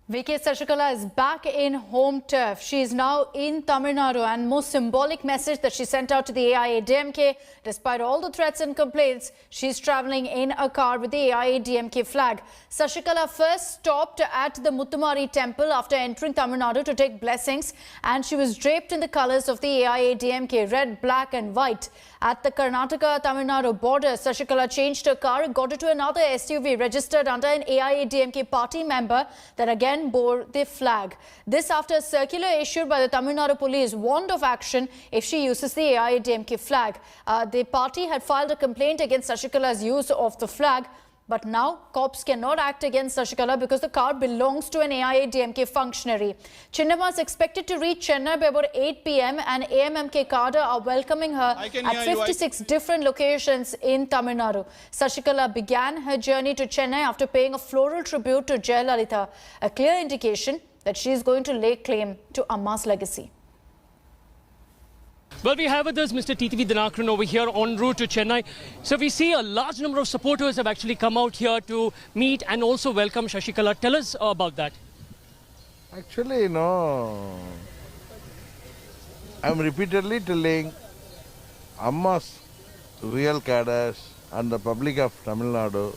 VK Sashikala is back in home turf. She is now in Tamil Nadu, and most symbolic message that she sent out to the AIADMK, despite all the threats and complaints, she's travelling in a car with the AIADMK flag. Sashikala first stopped at the Muttumari temple after entering Tamil Nadu to take blessings, and she was draped in the colours of the AIADMK, red, black and white. At the Karnataka-Tamil Nadu border, Sashikala changed her car and got into another SUV registered under an AIADMK party member that again bore the flag. This after a circular issued by the Tamil Nadu police warned of action if she uses the AIADMK flag. The party had filed a complaint against Sashikala's use of the flag. But now, cops cannot act against Sashikala because the car belongs to an AIADMK functionary. Chinnamma is expected to reach Chennai by about 8 p.m. and AMMK cadre are welcoming her at 56 different locations in Tamil Nadu. Sashikala began her journey to Chennai after paying a floral tribute to Jayalalitha, a clear indication that she is going to lay claim to Amma's legacy. Well, we have with us Mr. TTV Dinakaran over here en route to Chennai. So we see a large number of supporters have actually come out here to meet and also welcome Sashikala. Tell us about that. Actually, I'm repeatedly telling Amma's real cadres and the public of Tamil Nadu,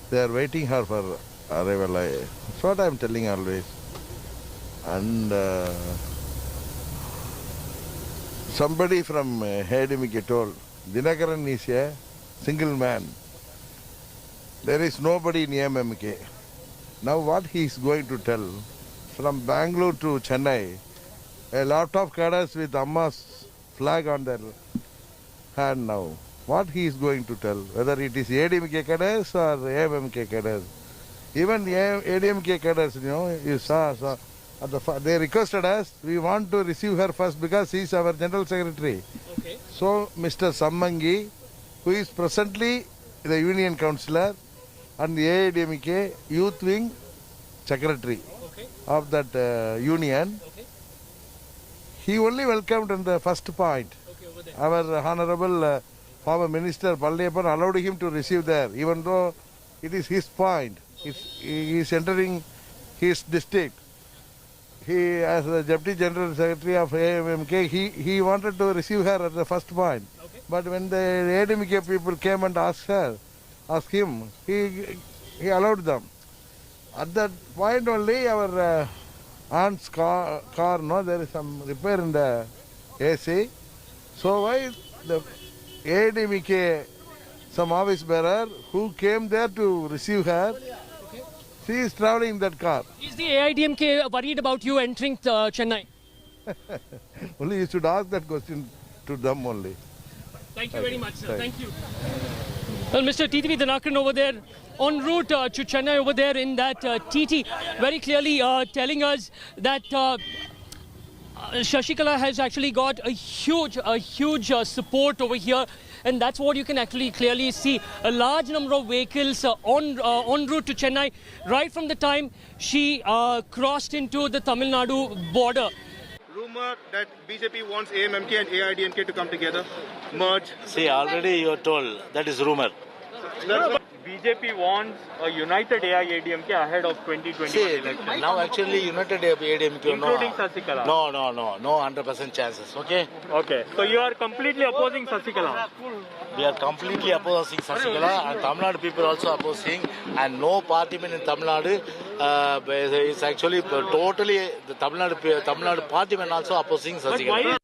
they are waiting her for arrival. That's what I'm telling always. And somebody from AIADMK told, Dinakaran is a single man. There is nobody in AMMK. Now what he is going to tell, from Bangalore to Chennai, a lot of cadres with Amma's flag on their hand now. What he is going to tell, whether it is AIADMK cadres or AMMK cadres. Even the AIADMK cadres, you saw they requested us, we want to receive her first because he is our General Secretary. Okay. So, Mr. Sammangi, who is presently the Union Councillor and the AIADMK Youth Wing Secretary of that union, he only welcomed on the first point. Our Honorable former Minister Palliyappan allowed him to receive there, even though it is his point. He is entering his district. He, as the Deputy General Secretary of AMMK, he wanted to receive her at the first point. Okay. But when the AIADMK people came and asked him, he allowed them. At that point only, our aunt's car, there is some repair in the AC. So why the AIADMK, some office bearer who came there to receive her, she is travelling in that car. Is the AIADMK worried about you entering Chennai? Only you should ask that question to them only. Thank you very much, sir. Thank you. Well, Mr. TTV Dinakaran over there, en route to Chennai over there in that TT, very clearly telling us that Sashikala has actually got a huge support over here. And that's what you can actually clearly see. A large number of vehicles en route to Chennai right from the time she crossed into the Tamil Nadu border. Rumor that BJP wants AMMK and AIADMK to come together, merge. See, already you are told that is rumor. BJP wants a united AIADMK ahead of 2021 election. Now actually united AIADMK, including Sashikala. No 100% chances, okay? Okay, so you are completely opposing Sashikala. We are completely opposing Sashikala and Tamil Nadu people also opposing, and no partyman in Tamil Nadu is actually totally the Tamil Nadu partyman also opposing Sashikala.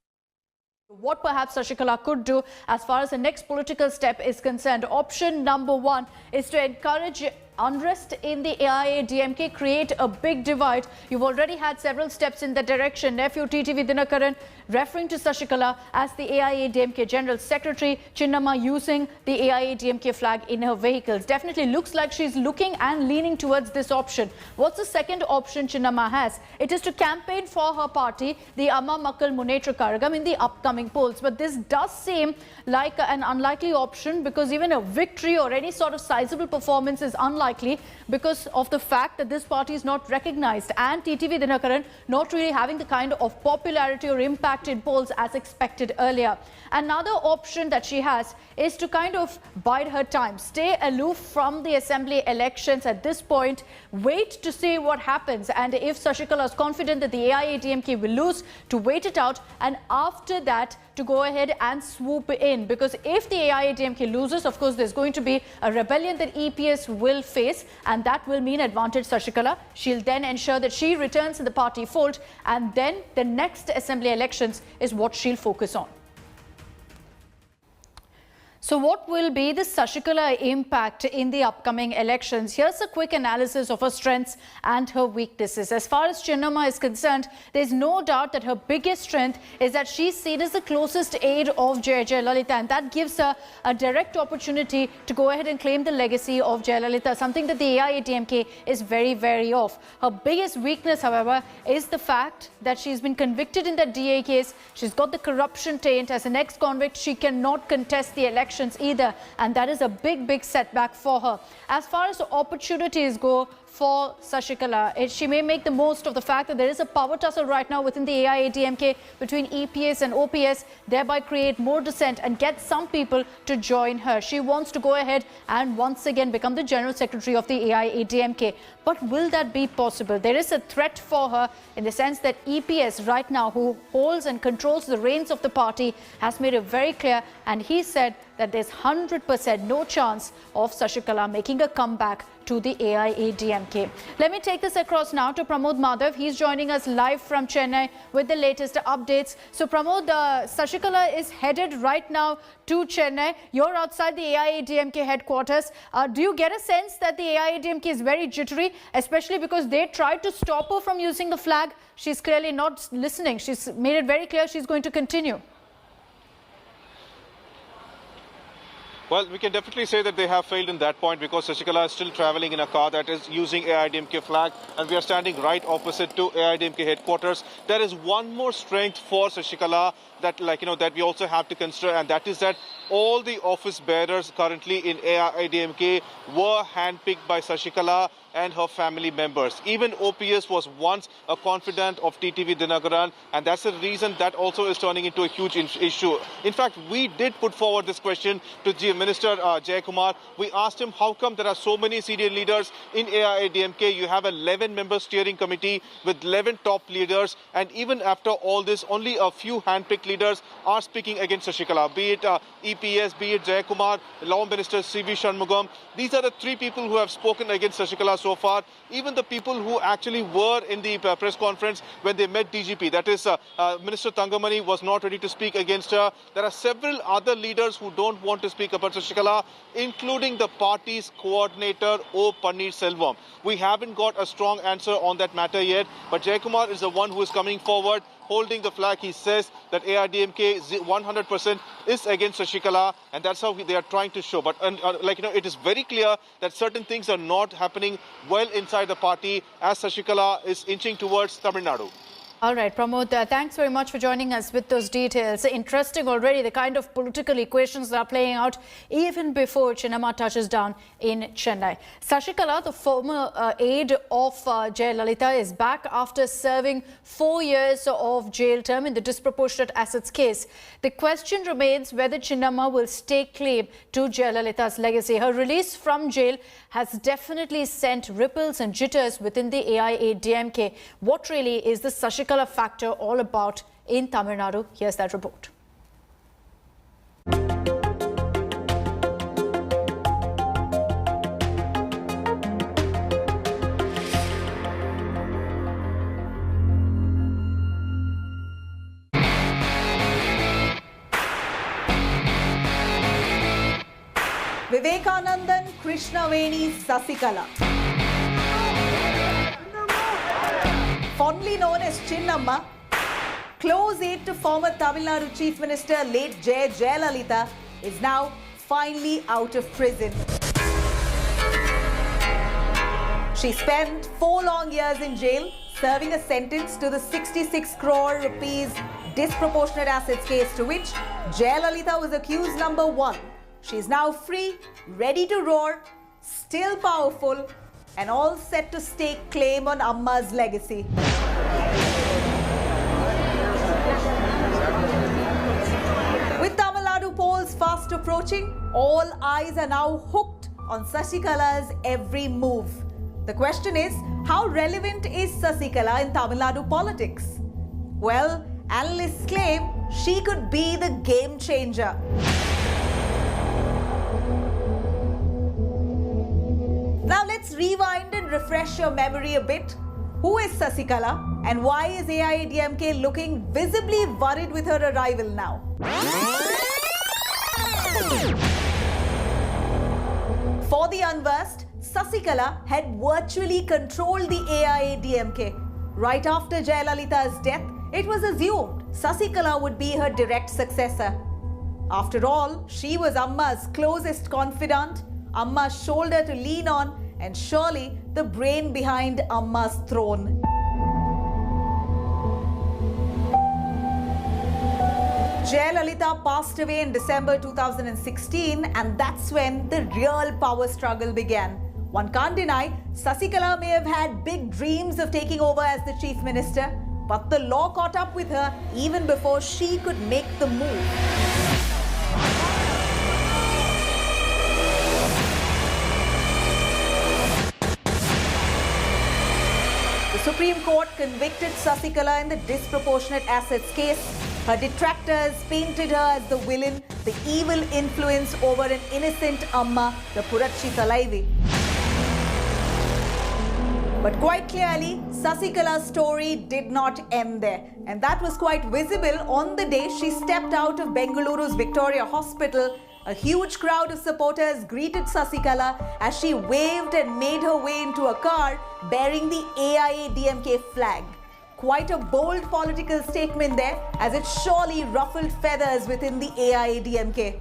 What perhaps Sashikala could do as far as the next political step is concerned. Option number one is to encourage unrest in the AIADMK, create a big divide. You've already had several steps in that direction. Nephew TTV Dinakaran referring to Sashikala as the AIADMK General Secretary, Chinnamma using the AIADMK flag in her vehicles. Definitely looks like she's looking and leaning towards this option. What's the second option Chinnamma has? It is to campaign for her party, the Amma Makkal Munnetra Kazhagam, in the upcoming polls. But this does seem like an unlikely option because even a victory or any sort of sizable performance is unlikely unlikely because of the fact that this party is not recognized and TTV Dinakaran not really having the kind of popularity or impact in polls as expected earlier. Another option that she has is to kind of bide her time, stay aloof from the assembly elections at this point, wait to see what happens, and if Sashikala is confident that the AIADMK will lose, to wait it out, and after that to go ahead and swoop in, because if the AIADMK loses, of course there's going to be a rebellion that EPS will face, and that will mean advantage Sashikala. She'll then ensure that she returns in the party fold, and then the next assembly elections is what she'll focus on. So what will be the Sashikala impact in the upcoming elections? Here's a quick analysis of her strengths and her weaknesses. As far as Chinnamma is concerned, there's no doubt that her biggest strength is that she's seen as the closest aide of Jayalalitha, and that gives her a direct opportunity to go ahead and claim the legacy of Jayalalitha, something that the AIADMK is very, very off. Her biggest weakness, however, is the fact that she's been convicted in that DA case. She's got the corruption taint. As an ex-convict, she cannot contest the election either, and that is a big setback for her. As far as the opportunities go for Sashikala, she may make the most of the fact that there is a power tussle right now within the AIADMK between EPS and OPS, thereby create more dissent and get some people to join her. She wants to go ahead and once again become the General Secretary of the AIADMK. But will that be possible? There is a threat for her in the sense that EPS right now, who holds and controls the reins of the party, has made it very clear, and he said that there's 100% no chance of Sashikala making a comeback to the AIADMK. Let me take this across now to Pramod Madhav. He's joining us live from Chennai with the latest updates. So Pramod, Sashikala is headed right now to Chennai. You're outside the AIADMK headquarters. Do you get a sense that the AIADMK is very jittery, especially because they tried to stop her from using the flag? She's clearly not listening. She's made it very clear she's going to continue. Well, we can definitely say that they have failed in that point, because Sashikala is still traveling in a car that is using AIADMK flag, and we are standing right opposite to AIADMK headquarters. There is one more strength for Sashikala that, that we also have to consider, and that is that all the office bearers currently in AIADMK were handpicked by Sashikala and her family members. Even OPS was once a confidant of TTV Dinakaran, and that's the reason that also is turning into a huge issue. In fact, we did put forward this question to Minister Jayakumar. We asked him, how come there are so many senior leaders in AIADMK? You have an 11-member steering committee with 11 top leaders, and even after all this, only a few handpicked leaders are speaking against Sashikala, be it EPS, be it Jayakumar, Law Minister C.V. Shanmugam. These are the three people who have spoken against Sashikala so far. Even the people who actually were in the press conference when they met DGP, that is Minister Thangamani, was not ready to speak against her. There are several other leaders who don't want to speak about Sashikala, including the party's coordinator O. Paneerselvam. We haven't got a strong answer on that matter yet, but Jayakumar is the one who is coming forward holding the flag. He says that AIADMK 100% is against Sashikala, and that's how they are trying to show. But it is very clear that certain things are not happening well inside the party as Sashikala is inching towards Tamil Nadu. All right, Pramod, thanks very much for joining us with those details. Interesting already, the kind of political equations that are playing out even before Chinnamma touches down in Chennai. Sashikala, the former aide of Jayalalitha, is back after serving 4 years of jail term in the disproportionate assets case. The question remains whether Chinnamma will stake claim to Jayalalitha's legacy. Her release from jail has definitely sent ripples and jitters within the AIADMK. What really is the Sashikala factor all about in Tamil Nadu? Here's that report. Vivekanandan Krishnaveni Sasikala, fondly known as Chinnamma, close aide to former Tamil Nadu Chief Minister late Jayalalitha, is now finally out of prison. She spent 4 long years in jail, serving a sentence to the 66 crore rupees disproportionate assets case, to which Jayalalitha was accused number 1. She is now free, ready to roar, still powerful, and all set to stake claim on Amma's legacy. With Tamil Nadu polls fast approaching, all eyes are now hooked on Sasikala's every move. The question is, how relevant is Sasikala in Tamil Nadu politics? Well, analysts claim she could be the game changer. Now let's rewind and refresh your memory a bit. Who is Sasikala and why is AIADMK looking visibly worried with her arrival now? For the unversed, Sasikala had virtually controlled the AIADMK. Right after Jayalalitha's death, it was assumed Sasikala would be her direct successor. After all, she was Amma's closest confidant, Amma's shoulder to lean on, and surely the brain behind Amma's throne. Jayalalitha passed away in December 2016, and that's when the real power struggle began. One can't deny, Sasikala may have had big dreams of taking over as the chief minister, but the law caught up with her even before she could make the move. The Supreme Court convicted Sasikala in the disproportionate assets case. Her detractors painted her as the villain, the evil influence over an innocent Amma, the Puratchi Thalaivi. But quite clearly, Sasikala's story did not end there. And that was quite visible on the day she stepped out of Bengaluru's Victoria Hospital. A huge crowd of supporters greeted Sasikala as she waved and made her way into a car bearing the AIADMK flag. Quite a bold political statement there, as it surely ruffled feathers within the AIADMK.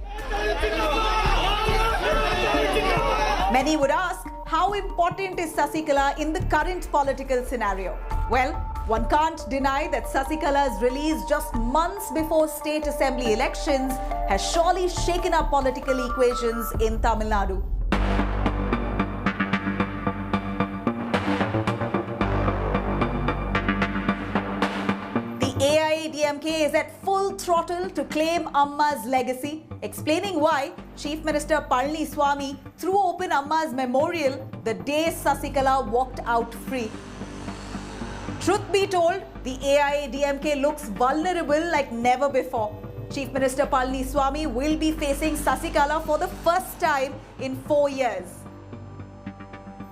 Many would ask, how important is Sasikala in the current political scenario? Well, one can't deny that Sasikala's release just months before state assembly elections has surely shaken up political equations in Tamil Nadu. AIADMK is at full throttle to claim Amma's legacy, explaining why Chief Minister Palaniswamy threw open Amma's memorial the day Sasikala walked out free. Truth be told, the AIADMK looks vulnerable like never before. Chief Minister Palaniswamy will be facing Sasikala for the first time in 4 years.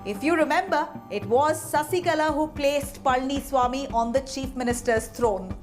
If you remember, it was Sasikala who placed Palaniswamy on the Chief Minister's throne.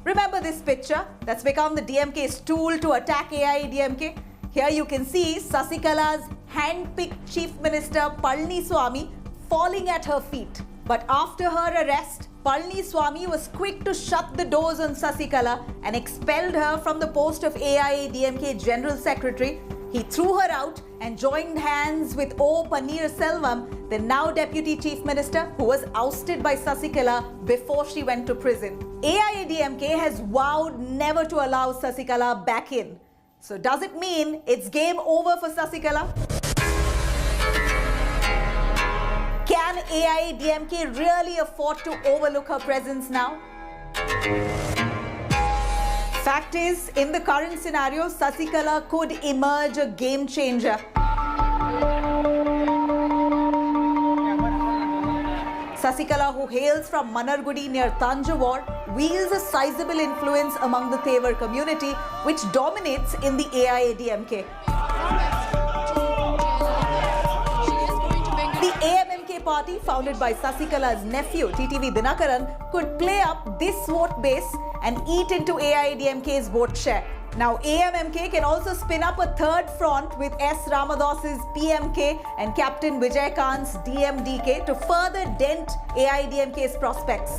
Remember this picture that's become the DMK's tool to attack AIADMK? Here you can see Sasikala's hand-picked Chief Minister Palaniswamy falling at her feet. But after her arrest, Palaniswamy was quick to shut the doors on Sasikala and expelled her from the post of AIADMK General Secretary. He threw her out and joined hands with O. Pannirselvam, the now Deputy Chief Minister, who was ousted by Sasikala before she went to prison. AIADMK has vowed never to allow Sasikala back in. So does it mean it's game over for Sasikala? Can AIADMK really afford to overlook her presence now? Fact is, in the current scenario, Sasikala could emerge a game changer. Sasikala, who hails from Manargudi near Tanjavur, wields a sizable influence among the Thevar community, which dominates in the AIADMK. The AMMK party, founded by Sasikala's nephew, TTV Dinakaran, could play up this vote base and eat into AIADMK's vote share. Now, AMMK can also spin up a third front with S. Ramadas's PMK and Captain Vijay Kant's DMDK to further dent AIADMK's prospects.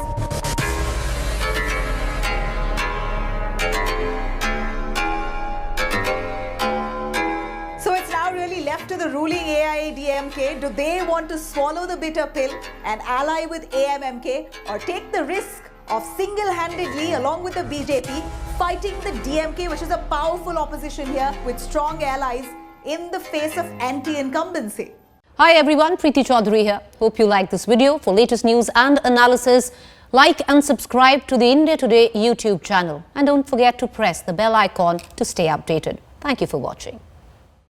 So it's now really left to the ruling AIADMK. Do they want to swallow the bitter pill and ally with AMMK, or take the risk of single-handedly, along with the BJP, fighting the DMK, which is a powerful opposition here with strong allies, in the face of anti-incumbency? Hi everyone, Preeti Chaudhary here. Hope you like this video. For latest news and analysis, like and subscribe to the India Today YouTube channel. And don't forget to press the bell icon to stay updated. Thank you for watching.